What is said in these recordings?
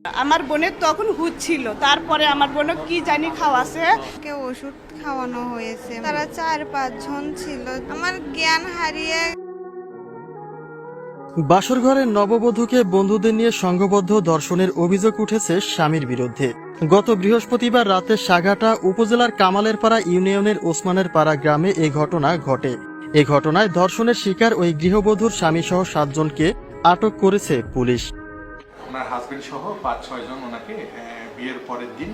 আমার বোনের তখন হুঁশ ছিল, তারপরে আমার বোন কি জানি খাওয়াছে, কেউ ওষুধ খাওয়ানো হয়েছে। তারা 4-5 জন ছিল। আমার জ্ঞান হারিয়ে বাসরঘরের নববধূকে বন্ধুদের নিয়ে সংঘবদ্ধ ধর্ষণের অভিযোগ উঠেছে স্বামীর বিরুদ্ধে। গত বৃহস্পতিবার রাতে সাঘাটা উপজেলার কামালেরপাড়া ইউনিয়নের ওসমানের পাড়া গ্রামে এই ঘটনা ঘটে। এ ঘটনায় ধর্ষণের শিকার ওই গৃহবধূর স্বামীসহ 7 জনকে আটক করেছে পুলিশ। ওনার হাজবেন্ড সহ 5-6 জন ওনাকে বিয়ের পরের দিন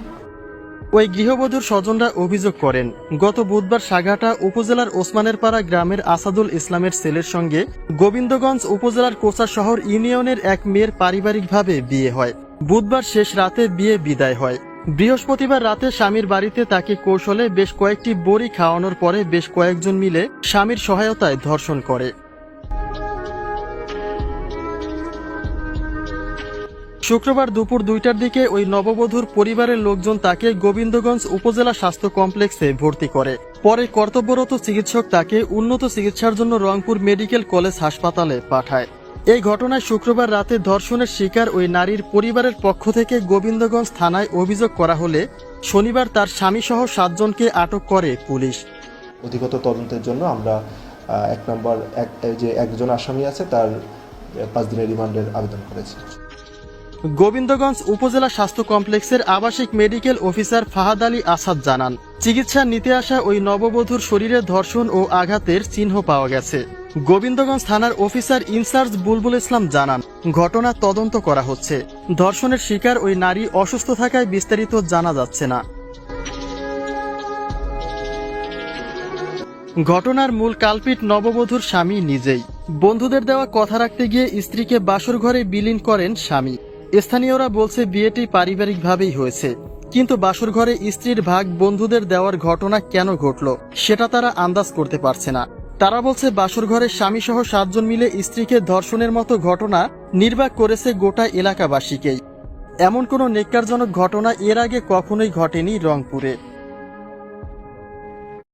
ওই গৃহবধূর স্বজনরা অভিযোগ করেন, গত বুধবার সাঘাটা উপজেলার ওসমানেরপাড়া গ্রামের আসাদুল ইসলামের ছেলের সঙ্গে গোবিন্দগঞ্জ উপজেলার কোচা শহর ইউনিয়নের এক মেয়ের পারিবারিকভাবে বিয়ে হয়। বুধবার শেষ রাতে বিয়ে বিদায় হয়। বৃহস্পতিবার রাতে স্বামীর বাড়িতে তাকে কৌশলে বেশ কয়েকটি বড়ি খাওয়ানোর পরে বেশ কয়েকজন মিলে স্বামীর সহায়তায় ধর্ষণ করে। শুক্রবার দুপুর 2টার দিকে ওই নববধূর পরিবারের লোকজন তাকে গোবিন্দগঞ্জ উপজেলা স্বাস্থ্য কমপ্লেক্সে ভর্তি করে। পরে কর্তব্যরত চিকিৎসক তাকে উন্নত চিকিৎসার জন্য রংপুর মেডিকেল কলেজ হাসপাতালে পাঠায়। এই ঘটনায় শুক্রবার রাতে ধর্ষণের শিকার ওই নারীর পরিবারের পক্ষ থেকে গোবিন্দগঞ্জ থানায় অভিযোগ করা হলে শনিবার তার স্বামীসহ 7 জনকে আটক করে পুলিশ। অধিকতর তদন্তের জন্য আমরা একজন আসামি আছে তার 5 দিনের রিমান্ডের আবেদন করেছি। গোবিন্দগঞ্জ উপজেলা স্বাস্থ্য কমপ্লেক্সের আবাসিক মেডিকেল অফিসার ফাহাদ আলী আসাদ জানান, চিকিৎসা নিতে আসা ওই নববধূর শরীরে ধর্ষণ ও আঘাতের চিহ্ন পাওয়া গেছে। গোবিন্দগঞ্জ থানার অফিসার ইনচার্জ বুলবুল ইসলাম জানান, ঘটনা তদন্ত করা হচ্ছে। ধর্ষণের শিকার ওই নারী অসুস্থ থাকায় বিস্তারিত জানা যাচ্ছে না। ঘটনার মূল কালপিট নববধূর স্বামী নিজেই। বন্ধুদের দেওয়া কথা রাখতে গিয়ে স্ত্রীকে বাসর ঘরে বিলীন করেন স্বামী। স্থানীয়রা বলছে বিয়েটি পারিবারিকভাবেই হয়েছে, কিন্তু বাসর ঘরে স্ত্রীর ভাগ বন্ধুদের দেওয়ার ঘটনা কেন ঘটল সেটা তারা আন্দাজ করতে পারছে না। তারা বলছে বাসর ঘরে স্বামীসহ 7 জন মিলে স্ত্রীকে ধর্ষণের মতো ঘটনা নির্বাক করেছে গোটা এলাকাবাসীকেই। এমন কোনো নেক্কারজনক ঘটনা এর আগে কখনোই ঘটেনি রংপুরে।